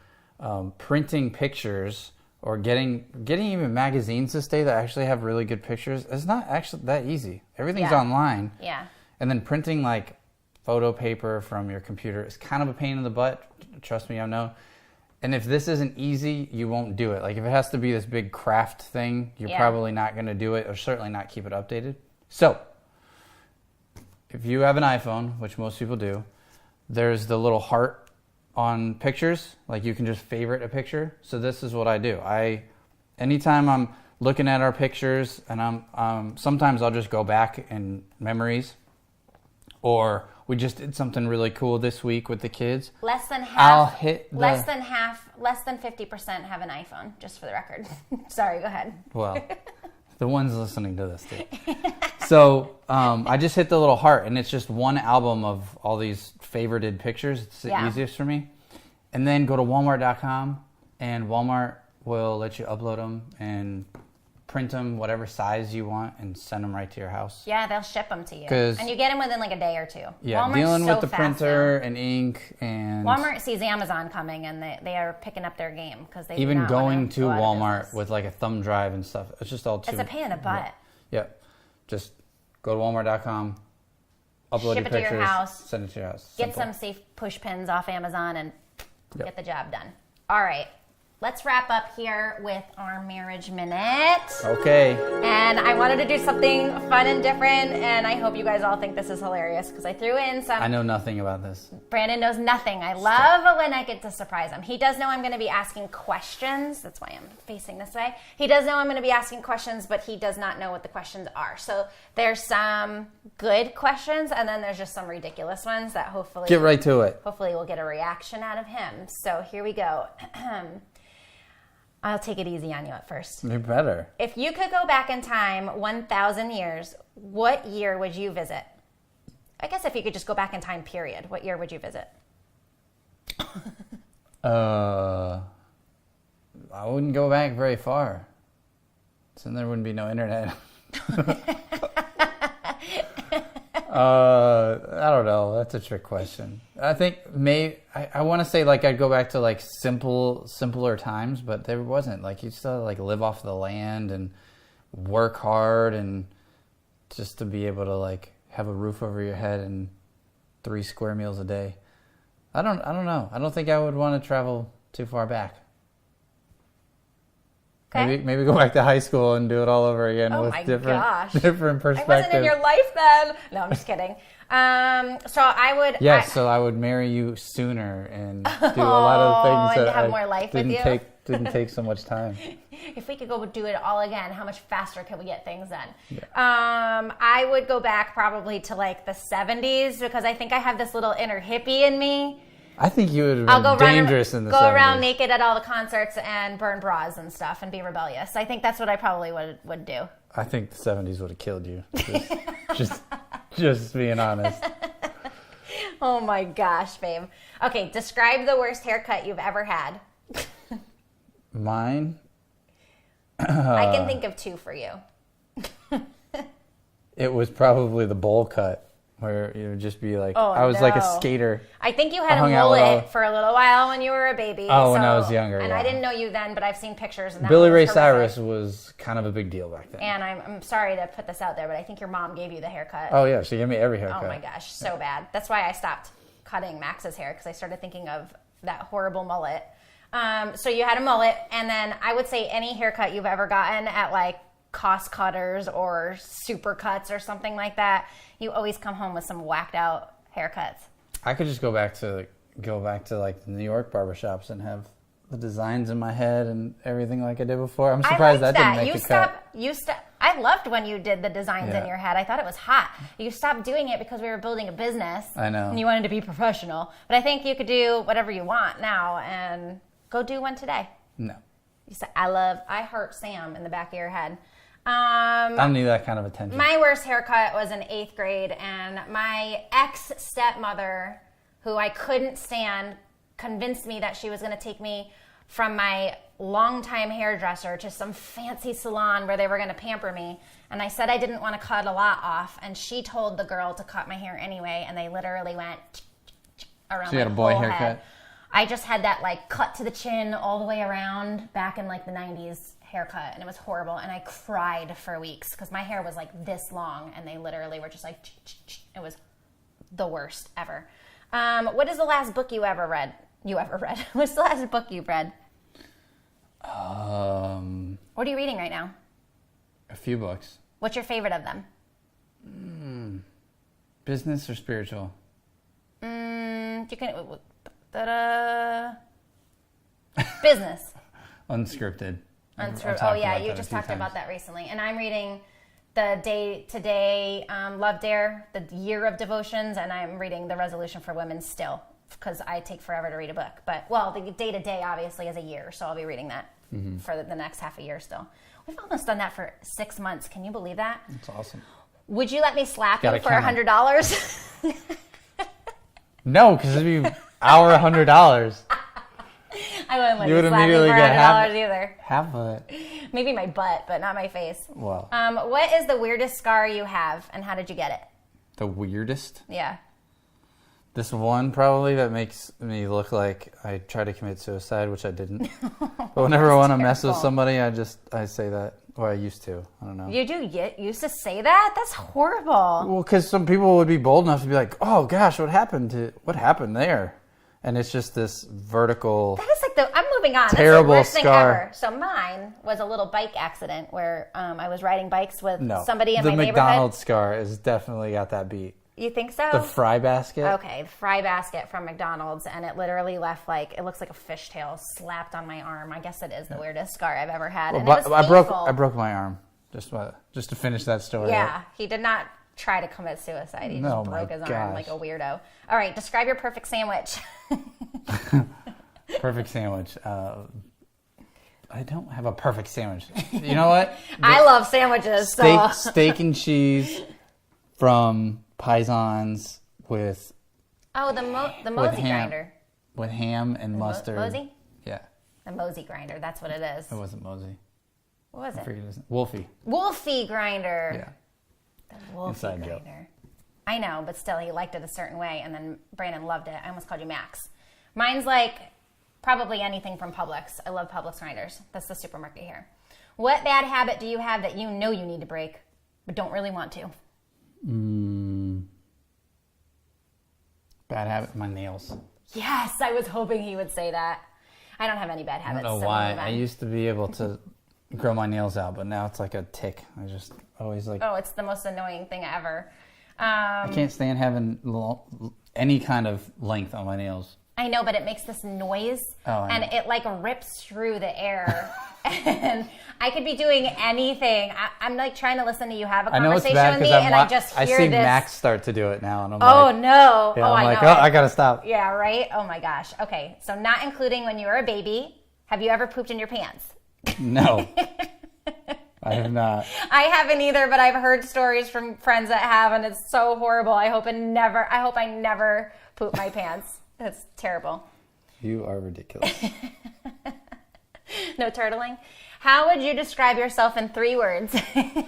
printing pictures or getting even magazines this day that actually have really good pictures, it's not actually that easy. Everything's online. Yeah. And then printing like photo paper from your computer is kind of a pain in the butt. Trust me, I know. And if this isn't easy, you won't do it. Like if it has to be this big craft thing, you're probably not going to do it, or certainly not keep it updated. So if you have an iPhone, which most people do, there's the little heart on pictures. Like you can just favorite a picture. So this is what I do. Anytime I'm looking at our pictures, and sometimes I'll just go back in memories, or we just did something really cool this week with the kids. Less than 50% have an iPhone, just for the record. Sorry, go ahead. Well, the ones listening to this too. So I just hit the little heart, and it's just one album of all these favorited pictures. It's the easiest for me. And then go to Walmart.com, and Walmart will let you upload them and print them whatever size you want and send them right to your house. Yeah, they'll ship them to you. And you get them within like a day or two. Yeah, Walmart's dealing with the printer now. And ink and... Walmart sees Amazon coming, and they are picking up their game because they even do not going to go Walmart with like a thumb drive and stuff. It's just all too... It's a pain in the butt. Yeah. Just go to Walmart.com, upload ship your it pictures, to your house, send it to your house. Get Simple. some safe push pins off Amazon, and get the job done. All right. Let's wrap up here with our marriage minute. Okay. And I wanted to do something fun and different, and I hope you guys all think this is hilarious because I threw in some... I know nothing about this. Brandon knows nothing. I love when I get to surprise him. He does know I'm going to be asking questions. That's why I'm facing this way. He does know I'm going to be asking questions, but he does not know what the questions are. So there's some good questions, and then there's just some ridiculous ones that hopefully... Get right to it. Hopefully we'll get a reaction out of him. So here we go. I'll take it easy on you at first. You better. If you could go back in time 1,000 years, what year would you visit? I guess if you could just go back in time, period, what year would you visit? I wouldn't go back very far. So then there wouldn't be no internet. I don't know. That's a trick question. I think I want to say like I'd go back to like simpler times, but there wasn't. Like you still had to like live off the land and work hard, and just to be able to like have a roof over your head and 3 square meals a day. I don't know. I don't think I would want to travel too far back. Okay. Maybe go back to high school and do it all over again with different perspectives. I wasn't in your life then. No, I'm just kidding. So I would... Yes, so I would marry you sooner and do a lot of things that have more life with you. Didn't take so much time. If we could go do it all again, how much faster can we get things done? Yeah. I would go back probably to like the 70s because I think I have this little inner hippie in me. I think you would have been dangerous in the 70s. Go around naked at all the concerts and burn bras and stuff and be rebellious. I think that's what I probably would do. I think the 70s would have killed you. Just being honest. Oh my gosh, babe. Okay, describe the worst haircut you've ever had. Mine? I can think of 2 for you. It was probably the bowl cut. Where it would just be like, I was like a skater. I think you had a mullet for a little while when you were a baby. Oh, when I was younger. And I didn't know you then, but I've seen pictures. And Billy Ray Cyrus was kind of a big deal back then. And I'm sorry to put this out there, but I think your mom gave you the haircut. Oh, yeah. She gave me every haircut. Oh, my gosh. So bad. That's why I stopped cutting Max's hair, because I started thinking of that horrible mullet. So you had a mullet, and then I would say any haircut you've ever gotten at, like, cost cutters or super cuts or something like that, you always come home with some whacked out haircuts. I could just go back to like the New York barbershops and have the designs in my head and everything like I did before. I'm surprised that didn't make the cut. I I loved when you did the designs in Yeah. your head. I thought it was hot. You stopped doing it because we were building a business. I know. And you wanted to be professional. But I think you could do whatever you want now and go do one today. No. You said, I heart Sam in the back of your head. I don't need that kind of attention. My worst haircut was in 8th grade, and my ex-stepmother, who I couldn't stand, convinced me that she was going to take me from my longtime hairdresser to some fancy salon where they were going to pamper me. And I said I didn't want to cut a lot off, and she told the girl to cut my hair anyway, and they literally went around So you my had a boy whole haircut? head. I just had that like cut to the chin all the way around back in like the 90s haircut, and it was horrible, and I cried for weeks because my hair was like this long, and they literally were just like, it was the worst ever. What is the last book you ever read? What's the last book you've read? What are you reading right now? A few books. What's your favorite of them? Business or spiritual? You can business. Unscripted. Oh yeah, you just talked about that recently. And I'm reading the Day to Day Love Dare, the Year of Devotions, and I'm reading the Resolution for Women still because I take forever to read a book. But the Day to Day obviously is a year, so I'll be reading that for the next half a year still. We've almost done that for 6 months. Can you believe that? That's awesome. Would you let me slap you Gotta for count $100? No, because it'd be our $100. I wouldn't let You you would slap me for immediately get half- $100 either. Half of it. Maybe my butt, but not my face. Wow. What is the weirdest scar you have, and how did you get it? The weirdest? Yeah. This one probably that makes me look like I tried to commit suicide, which I didn't. But whenever I want to mess with terrible. somebody, I say that. Or I used to. I don't know. You used to say that? That's horrible. Well, because some people would be bold enough to be like, "Oh gosh, what happened there?" And it's just this vertical. That is like I'm moving on. Terrible That's the worst scar. thing ever. So mine was a little bike accident where I was riding bikes with somebody in the my neighborhood. McDonald's scar has definitely got that beat. You think so? The fry basket. Okay, the fry basket from McDonald's, and it literally left it looks like a fishtail slapped on my arm. I guess it is the weirdest scar I've ever had. Well, and it was painful. I broke my arm. Just to finish that story. Yeah, he did not try to commit suicide. He just broke his arm like a weirdo. All right, describe your perfect sandwich. Perfect sandwich. I don't have a perfect sandwich. You know what? I love sandwiches. Steak and cheese from Paisans with the Mosey grinder. With ham and mustard. Mosey? Yeah. The Mosey grinder. That's what it is. It wasn't Mosey. What was I it? forget his name. Wolfie. Wolfie grinder. Yeah. The Wolfie Inside grinder. joke. I know, but still, he liked it a certain way, and then Brandon loved it. I almost called you Max. Mine's like probably anything from Publix. I love Publix grinders. That's the supermarket here. What bad habit do you have that you know you need to break, but don't really want to? Bad habit. My nails. Yes, I was hoping he would say that. I don't have any bad I habits. don't know so why. move on. I used to be able to grow my nails out, but now it's like a tick. I just always like. Oh, it's the most annoying thing ever. I can't stand having any kind of length on my nails. I know, but it makes this noise, and it like rips through the air. And I could be doing anything. I'm like trying to listen to you have a I know it's conversation bad with me, because and I just hear I see this. Max start to do it now, and I'm Oh like, no! yeah, Oh, I'm I like, know. oh, I gotta stop. Yeah, right. Oh my gosh. Okay, so not including when you were a baby. Have you ever pooped in your pants? No, I have not. I haven't either, but I've heard stories from friends that have, and it's so horrible. I hope I never poop my pants. It's terrible. You are ridiculous. No turtling. How would you describe yourself in 3 words? I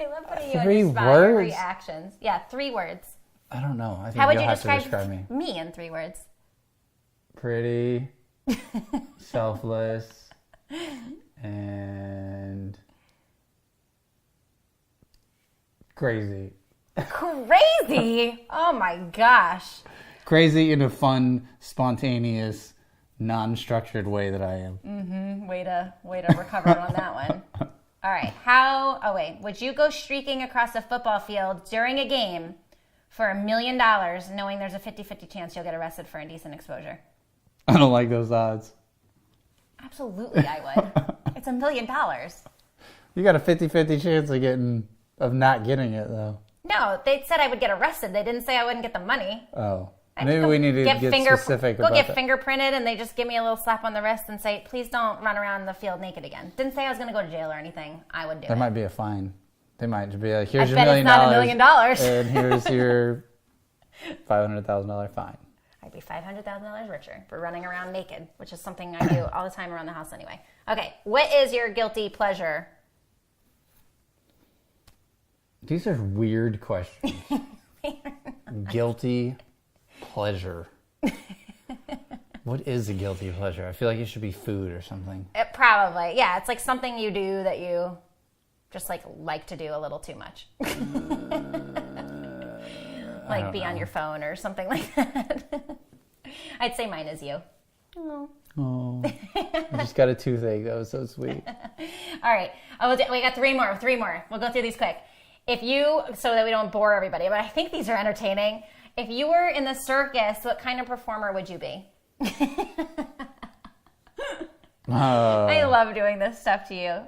love putting you in 3 the spot. Your words? reactions. Yeah, 3 words. I don't know. I think How would you'll you have to describe me. me in 3 words? Pretty, selfless, and crazy. Oh my gosh. Crazy in a fun, spontaneous, non-structured way that I am. Mm-hmm. Way to recover on that one. All right. Would you go streaking across a football field during a game for $1 million knowing there's a 50-50 chance you'll get arrested for indecent exposure? I don't like those odds. Absolutely, I would. It's $1 million. You got a 50-50 chance of not getting it, though. No, they said I would get arrested. They didn't say I wouldn't get the money. Oh. Maybe we need to get specific about that. Go get fingerprinted, and they just give me a little slap on the wrist and say, please don't run around the field naked again. Didn't say I was going to go to jail or anything. I would do it. There might be a fine. They might be like, here's I your bet it's not $1 million. And here's your $500,000 fine. I'd be $500,000 richer for running around naked, which is something I do all the time around the house anyway. Okay, what is your guilty pleasure? These are weird questions. Guilty pleasure. What is a guilty pleasure? I feel like it should be food or something. It probably. Yeah, it's like something you do that you just like to do a little too much. Like be on your phone or something like that. I'd say mine is you. Oh, I just got a toothache. That was so sweet. All right. We got three more. We'll go through these quick. So that we don't bore everybody, but I think these are entertaining. If you were in the circus, what kind of performer would you be? I love doing this stuff to you.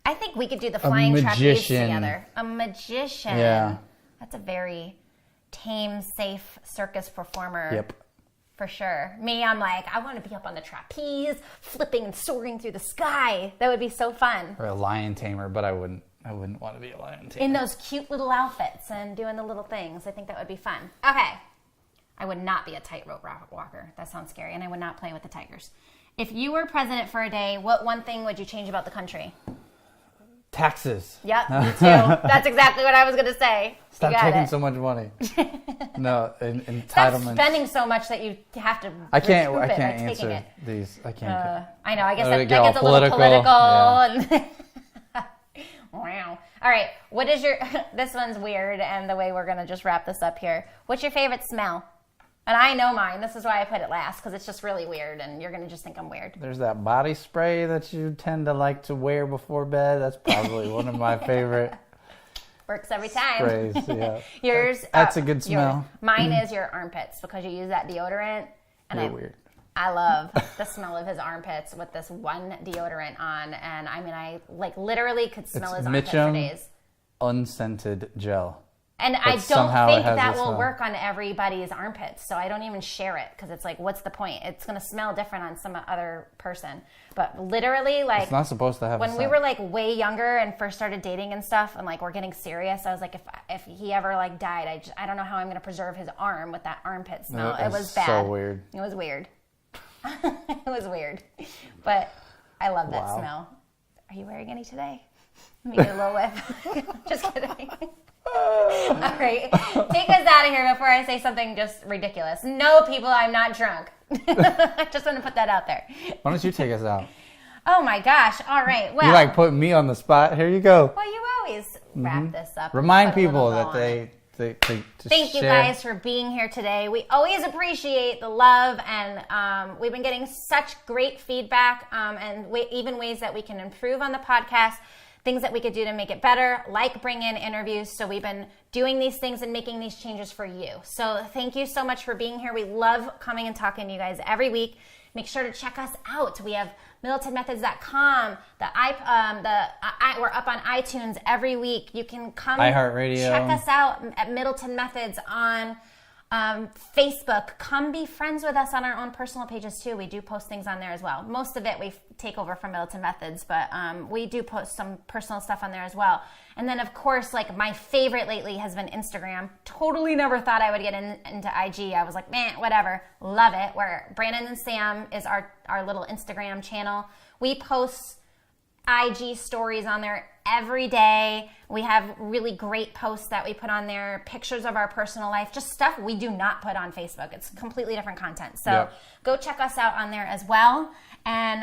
I think we could do the flying trapeze together. A magician. Yeah. That's a very tame, safe circus performer. Yep. For sure. Me, I'm like, I want to be up on the trapeze, flipping and soaring through the sky. That would be so fun. Or a lion tamer, but I wouldn't want to be a lion tamer. In those cute little outfits and doing the little things. I think that would be fun. Okay. I would not be a tightrope walker. That sounds scary. And I would not play with the tigers. If you were president for a day, what one thing would you change about the country? Taxes. Yep, me too. That's exactly what I was going to say. Stop taking so much money. No, entitlements. Stop spending so much that you have to. I can't answer these. I can't. I know. I guess that gets a little political. Yeah. And wow. All right. What is your? This one's weird, and the way we're going to just wrap this up here. What's your favorite smell? And I know mine. This is why I put it last, because it's just really weird, and you're going to just think I'm weird. There's that body spray that you tend to like to wear before bed. That's probably one of my favorite. Works every time. Sprays, yeah. Yours. That's a good smell. Mine is your armpits, because you use that deodorant. And You're weird. I love the smell of his armpits with this one deodorant on, and I mean, I like literally could smell his armpits for days. Unscented gel. And I don't think that will work on everybody's armpits, so I don't even share it, because it's like, what's the point? It's going to smell different on some other person. But literally, like, it's not supposed to have. When we were like way younger and first started dating and stuff, and like we're getting serious, I was like, if he ever like died, I don't know how I'm going to preserve his arm with that armpit smell. It was bad. So weird. It was weird. It was weird, but I love that smell. Are you wearing any today? Let me get a little whiff. Just kidding. All right. Take us out of here before I say something just ridiculous. No, people, I'm not drunk. I just want to put that out there. Why don't you take us out? Oh, my gosh. All right. Well, you like putting me on the spot. Here you go. Well, you always wrap this up. Remind people that they Thank you guys for being here today. We always appreciate the love, and we've been getting such great feedback and even ways that we can improve on the podcast. Things that we could do to make it better, like bring in interviews. So we've been doing these things and making these changes for you. So thank you so much for being here. We love coming and talking to you guys every week. Make sure to check us out. We have MiddletonMethods.com. We're up on iTunes every week. You can come check us out at Middleton Methods on Facebook. Come be friends with us on our own personal pages too. We do post things on there as well. Most of it we take over from Middleton Methods, but we do post some personal stuff on there as well. And then of course, like my favorite lately has been Instagram. Totally never thought I would get into IG. I was like, man, whatever. Love it. Where Brandon and Sam is our little Instagram channel. We post IG stories on there every day. We have really great posts that we put on there, pictures of our personal life, just stuff we do not put on Facebook. It's completely different content. So Go check us out on there as well. And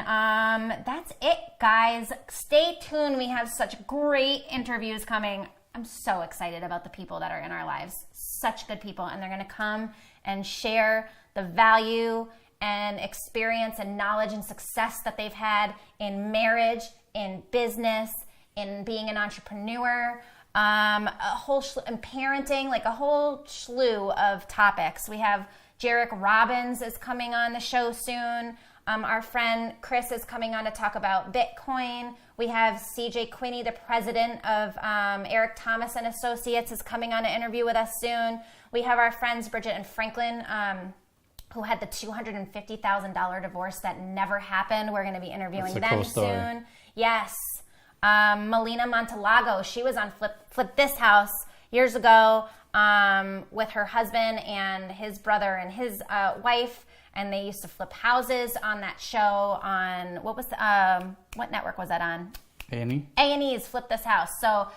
that's it, guys. Stay tuned. We have such great interviews coming. I'm so excited about the people that are in our lives. Such good people. And they're going to come and share the value and experience and knowledge and success that they've had in marriage, in business, in being an entrepreneur, in parenting, like a whole slew of topics. We have Jarek Robbins is coming on the show soon. Our friend Chris is coming on to talk about Bitcoin. We have CJ Quinney, the president of Eric Thomas and Associates, is coming on to interview with us soon. We have our friends Bridget and Franklin, who had the $250,000 divorce that never happened. We're going to be interviewing them cool story. soon. Yes. Melina Montelago, she was on Flip This House years ago with her husband and his brother and his wife, and they used to flip houses on that show on, what network was that on? A&E? A&E's Flip This House. So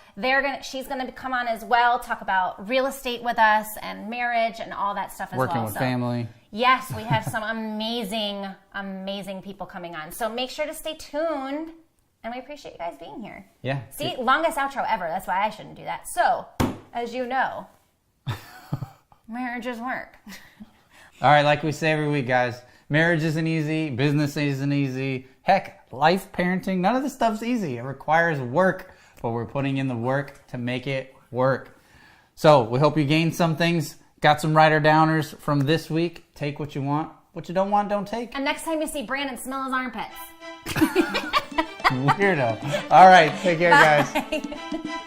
she's gonna come on as well, talk about real estate with us and marriage and all that stuff as well. Working with family. Yes, we have some amazing, amazing people coming on. So make sure to stay tuned, and we appreciate you guys being here. Yeah. See, longest outro ever. That's why I shouldn't do that. So, as you know, marriages work. All right, like we say every week, guys, marriage isn't easy, business isn't easy. Heck, life, parenting, none of this stuff's easy. It requires work, but we're putting in the work to make it work. So we hope you gained some things, got some writer-downers from this week. Take what you want. What you don't want, don't take. And next time you see Brandon, smell his armpits. Weirdo. All right, take care, guys. Bye.